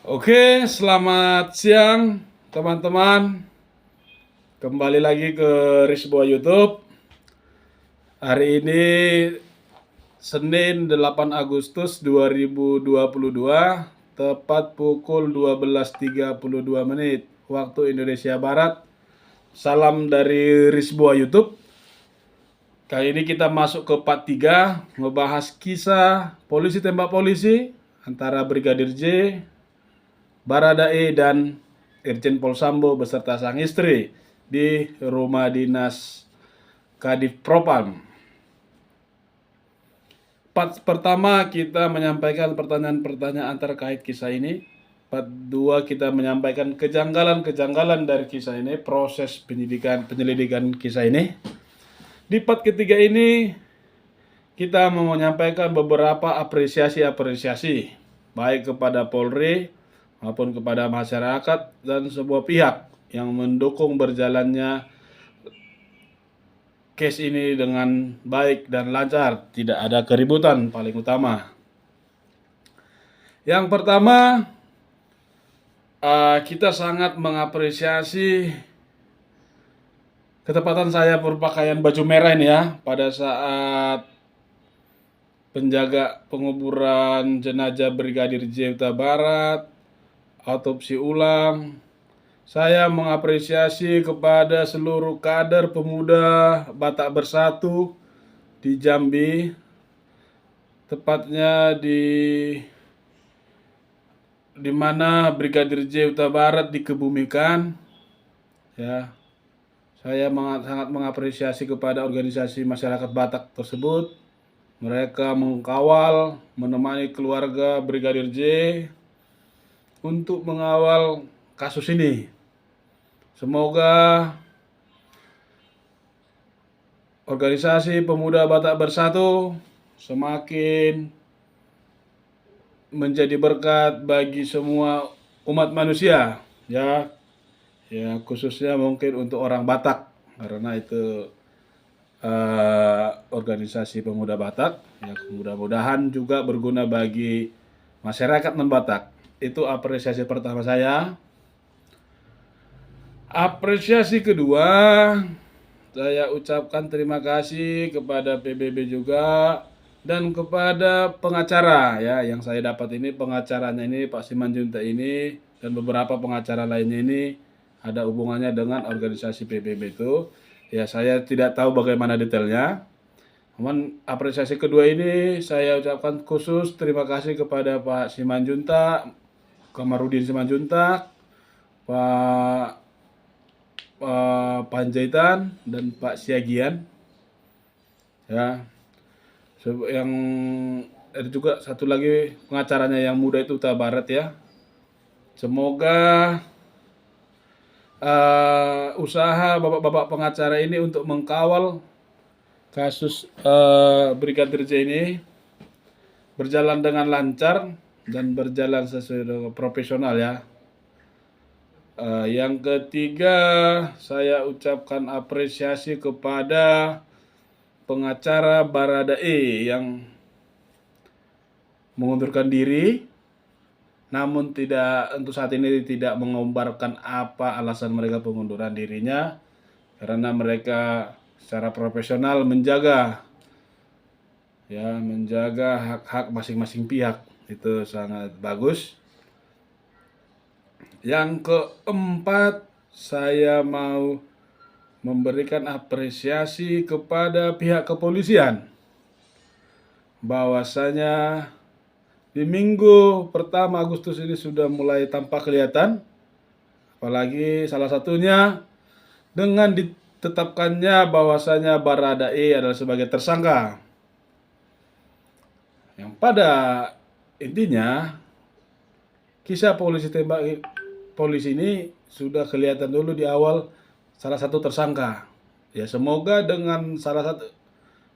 Oke, selamat siang teman-teman. Kembali lagi ke Risbo YouTube. Hari ini Senin 8 Agustus 2022, tepat pukul 12.32 menit waktu Indonesia Barat. Salam dari Risbo YouTube. Kali ini kita masuk ke part 3, ngebahas kisah polisi tembak polisi antara Brigadir J, Baradae dan Irjen Pol Sambo beserta sang istri di rumah dinas Kadif Propam. Part pertama kita menyampaikan pertanyaan-pertanyaan terkait kisah ini. Part 2 kita menyampaikan kejanggalan-kejanggalan dari kisah ini, proses penyelidikan kisah ini. Di part ketiga ini kita mau menyampaikan beberapa apresiasi baik kepada Polri maupun kepada masyarakat dan sebuah pihak yang mendukung berjalannya case ini dengan baik dan lancar, tidak ada keributan paling utama. Yang pertama, kita sangat mengapresiasi ketepatan saya berpakaian baju merah ini ya pada saat penjaga penguburan jenazah Brigadir J Huta Barat, autopsi ulang. Saya mengapresiasi kepada seluruh kader pemuda Batak Bersatu di Jambi, tepatnya di mana Brigadir J Huta Barat dikebumikan. Ya, saya sangat mengapresiasi kepada organisasi masyarakat Batak tersebut. Mereka mengkawal, menemani keluarga Brigadir J untuk mengawal kasus ini. Semoga organisasi pemuda Batak Bersatu semakin menjadi berkat bagi semua umat manusia, ya khususnya mungkin untuk orang Batak, karena itu organisasi pemuda Batak, ya mudah-mudahan juga berguna bagi masyarakat non-Batak. Itu apresiasi pertama saya. Apresiasi kedua, saya ucapkan terima kasih kepada PBB juga dan kepada pengacara ya yang saya dapat ini, pengacaranya ini Pak Simanjuntak ini dan beberapa pengacara lainnya ini ada hubungannya dengan organisasi PBB itu. Ya saya tidak tahu bagaimana detailnya. Namun apresiasi kedua ini saya ucapkan khusus terima kasih kepada Pak Simanjuntak, Kamarudin Simanjuntak, Pak Panjaitan dan Pak Siagian ya. Yang ada juga satu lagi pengacaranya yang muda itu Huta Barat ya. Semoga usaha bapak-bapak pengacara ini untuk mengkawal kasus Brigadir J ini berjalan dengan lancar dan berjalan sesuai dengan profesional ya. Yang ketiga, saya ucapkan apresiasi kepada pengacara Baradae yang mengundurkan diri, namun untuk saat ini tidak mengumbarkan apa alasan mereka pengunduran dirinya, karena mereka secara profesional menjaga hak-hak masing-masing pihak. Itu sangat bagus. Yang keempat, saya mau memberikan apresiasi kepada pihak kepolisian. Bahwasanya di minggu pertama Agustus ini sudah mulai tampak kelihatan. Apalagi salah satunya dengan ditetapkannya bahwasanya Baradae adalah sebagai tersangka. Yang pada intinya kisah polisi ini sudah kelihatan dulu di awal salah satu tersangka. Ya semoga dengan salah satu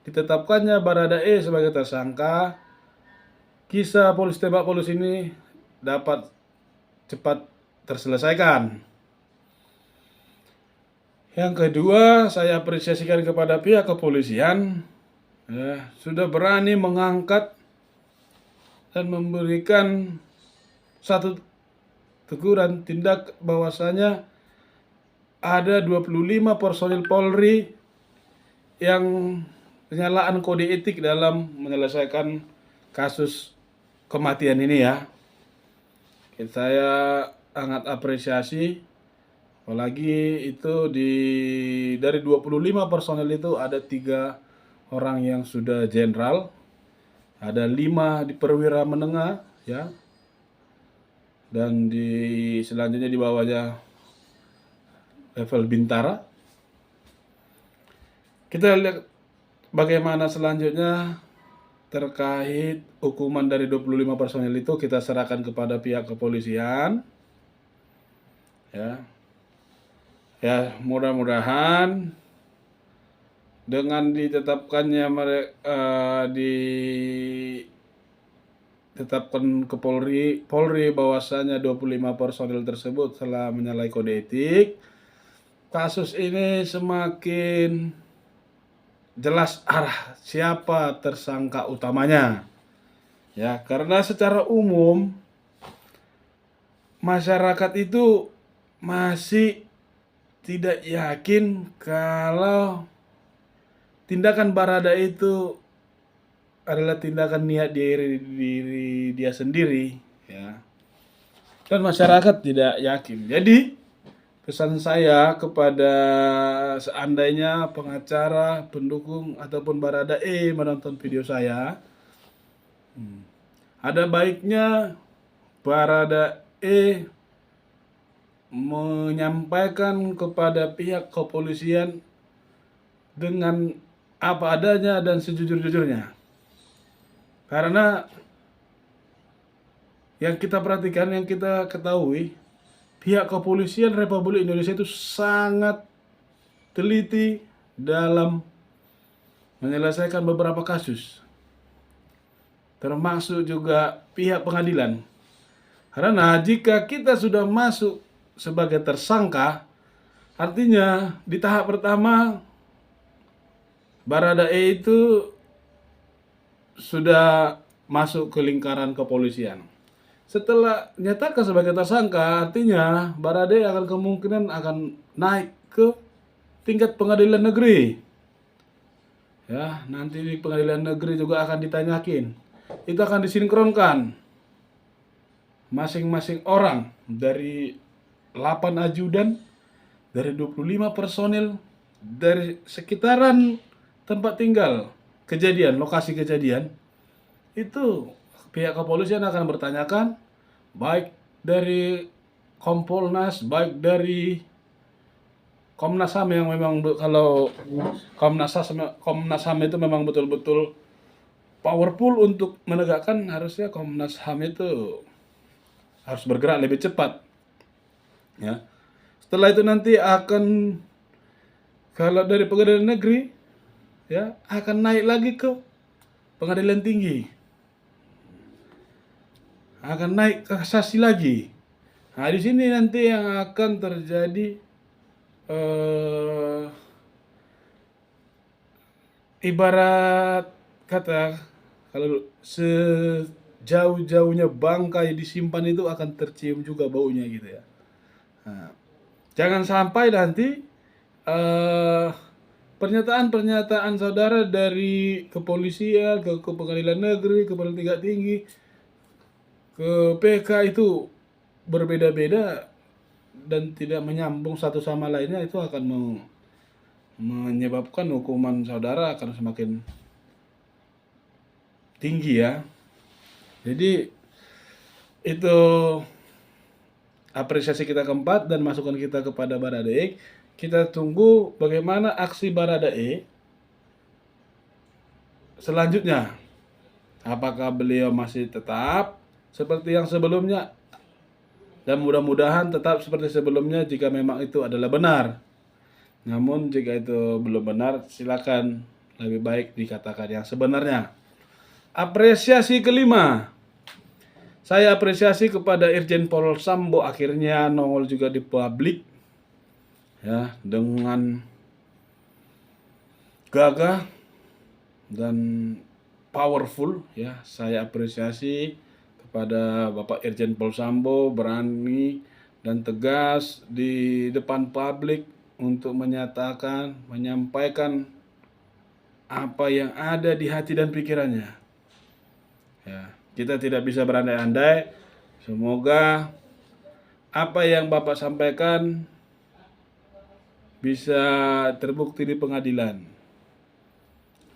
ditetapkannya Baradae sebagai tersangka, kisah polisi tembak polisi ini dapat cepat terselesaikan. Yang kedua, saya apresiasikan kepada pihak kepolisian ya, sudah berani mengangkat dan memberikan satu teguran tindak bahwasanya ada 25 personil Polri yang penyalaan kode etik dalam menyelesaikan kasus kematian ini ya. Saya sangat apresiasi, apalagi itu dari 25 personil itu ada 3 orang yang sudah jenderal, ada 5 di perwira menengah ya, dan selanjutnya di bawahnya level bintara. Kita lihat bagaimana selanjutnya terkait hukuman dari 25 personil itu kita serahkan kepada pihak kepolisian. Ya, mudah-mudahan dengan ditetapkannya ditetapkan ke Polri bahwasanya 25 personil tersebut telah menyalahi kode etik, kasus ini semakin jelas arah siapa tersangka utamanya. Ya, karena secara umum masyarakat itu masih tidak yakin kalau tindakan Barada itu adalah tindakan niat diri dia sendiri ya. Dan masyarakat tidak yakin. Jadi pesan saya kepada seandainya pengacara, pendukung ataupun Baradae menonton video saya, ada baiknya Baradae menyampaikan kepada pihak kepolisian dengan apa adanya dan sejujur-jujurnya. Karena yang kita perhatikan, yang kita ketahui, pihak kepolisian Republik Indonesia itu sangat teliti dalam menyelesaikan beberapa kasus, termasuk juga pihak pengadilan. Karena jika kita sudah masuk sebagai tersangka, artinya di tahap pertama Baradae itu sudah masuk ke lingkaran kepolisian. Setelah nyatakan sebagai tersangka, artinya Baradae akan kemungkinan akan naik ke tingkat pengadilan negeri. Ya, nanti di pengadilan negeri juga akan ditanyakin. Itu akan disinkronkan masing-masing orang dari 8 ajudan, dari 25 personil, dari sekitaran tempat tinggal kejadian, lokasi kejadian, itu pihak kepolisian akan bertanyakan, baik dari Kompolnas, baik dari Komnas HAM yang memang kalau Komnas HAM itu memang betul-betul powerful untuk menegakkan, harusnya Komnas HAM itu harus bergerak lebih cepat. Ya. Setelah itu nanti akan, kalau dari pengadilan negeri ya akan naik lagi ke pengadilan tinggi, akan naik ke kasasi lagi. Nah, di sini nanti yang akan terjadi ibarat kata, kalau sejauh-jauhnya bangkai disimpan itu akan tercium juga baunya gitu ya. Nah, jangan sampai nanti pernyataan-pernyataan saudara dari kepolisian ke pengadilan negeri, ke pengadilan tingkat tinggi, ke PK itu berbeda-beda dan tidak menyambung satu sama lainnya, itu akan menyebabkan hukuman saudara akan semakin tinggi ya. Jadi itu apresiasi kita keempat dan masukan kita kepada Baradae. Kita tunggu bagaimana aksi Baradae selanjutnya. Apakah beliau masih tetap seperti yang sebelumnya, dan mudah-mudahan tetap seperti sebelumnya jika memang itu adalah benar. Namun jika itu belum benar, silakan lebih baik dikatakan yang sebenarnya. Apresiasi kelima, saya apresiasi kepada Irjen Pol Sambo, akhirnya nongol juga di publik ya dengan gagah dan powerful ya. Saya apresiasi kepada Bapak Irjen Pol Sambo berani dan tegas di depan publik untuk menyatakan, menyampaikan apa yang ada di hati dan pikirannya. Ya, kita tidak bisa berandai-andai. Semoga apa yang Bapak sampaikan bisa terbukti di pengadilan.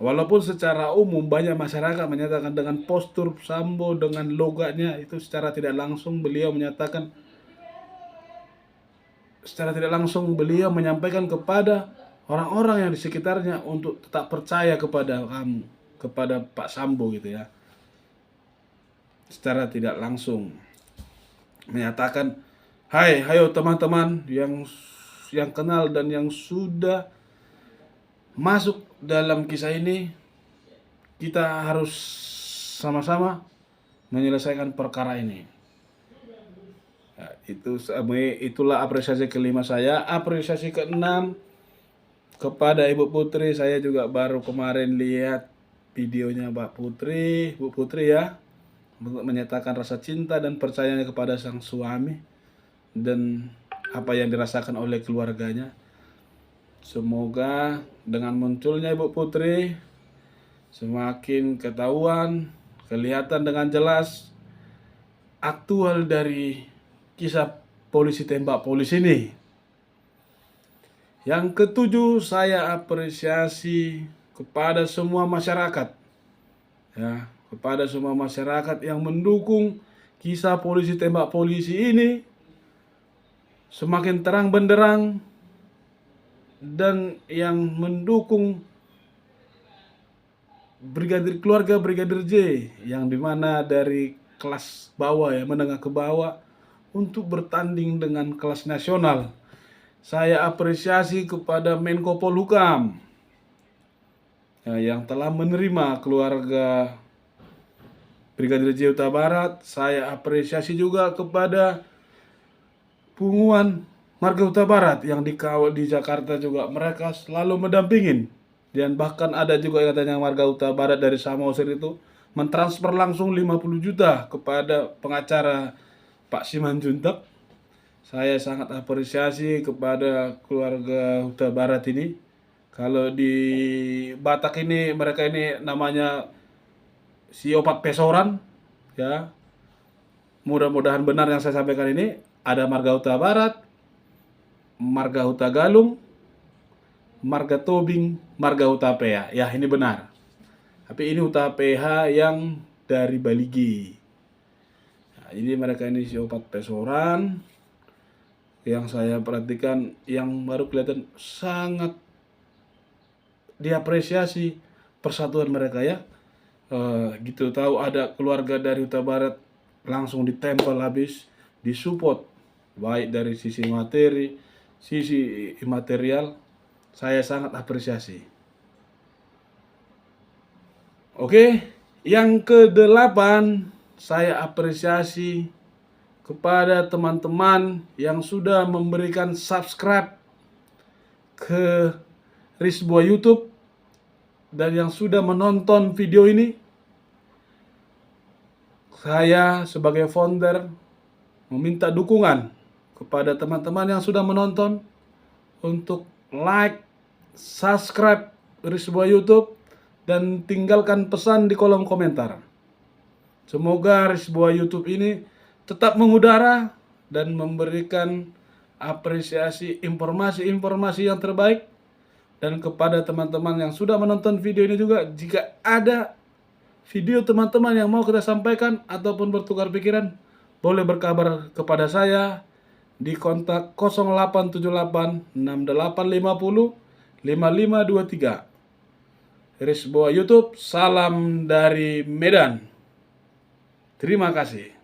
Walaupun secara umum banyak masyarakat menyatakan dengan postur Sambo, dengan logatnya itu secara tidak langsung beliau menyatakan, secara tidak langsung beliau menyampaikan kepada orang-orang yang di sekitarnya untuk tetap percaya kepada kamu, kepada Pak Sambo gitu ya. Secara tidak langsung menyatakan, hai, hayo teman-teman yang kenal dan yang sudah masuk dalam kisah ini, kita harus sama-sama menyelesaikan perkara ini. Ya, itulah apresiasi kelima saya. Apresiasi keenam kepada Ibu Putri, saya juga baru kemarin lihat videonya Bu Putri ya, untuk menyatakan rasa cinta dan percayanya kepada sang suami dan apa yang dirasakan oleh keluarganya. Semoga dengan munculnya Ibu Putri semakin ketahuan, kelihatan dengan jelas aktual dari kisah polisi tembak polisi ini. Yang ketujuh, saya apresiasi kepada semua masyarakat. Ya, kepada semua masyarakat yang mendukung kisah polisi tembak polisi ini semakin terang benderang, dan yang mendukung keluarga Brigadir J yang dimana dari kelas bawah ya, menengah ke bawah untuk bertanding dengan kelas nasional. Saya apresiasi kepada Menko Polhukam ya, yang telah menerima keluarga Brigadir J Huta Barat. Saya apresiasi juga kepada Punguan Marga Huta Barat yang dikawal di Jakarta juga, mereka selalu mendampingin. Dan bahkan ada juga katanya Marga Huta Barat dari Samosir itu mentransfer langsung 50 juta kepada pengacara Pak Simanjuntak. Saya sangat apresiasi kepada keluarga Huta Barat ini. Kalau di Batak ini, mereka ini namanya Siopat Pesoran ya. Mudah-mudahan benar yang saya sampaikan ini. Ada Marga Huta Barat, Marga Huta Galung, Marga Tobing, Marga Huta PH. Ya, ini benar. Tapi ini Huta PH yang dari Baligi. Nah, ini mereka ini Siopat Pesoran yang saya perhatikan, yang baru kelihatan sangat diapresiasi persatuan mereka ya. Gitu, tahu ada keluarga dari Huta Barat langsung ditempel habis, disupport baik dari sisi materi, sisi imaterial. Saya sangat apresiasi. Oke, yang kedelapan, saya apresiasi kepada teman-teman yang sudah memberikan subscribe ke Risbua YouTube dan yang sudah menonton video ini. Saya sebagai founder meminta dukungan kepada teman-teman yang sudah menonton untuk like, subscribe Risbua YouTube, dan tinggalkan pesan di kolom komentar. Semoga Risbua YouTube ini tetap mengudara dan memberikan apresiasi informasi-informasi yang terbaik. Dan kepada teman-teman yang sudah menonton video ini juga, jika ada video teman-teman yang mau kita sampaikan ataupun bertukar pikiran, boleh berkabar kepada saya di kontak 0878 6850 5523. Risbua YouTube, salam dari Medan. Terima kasih.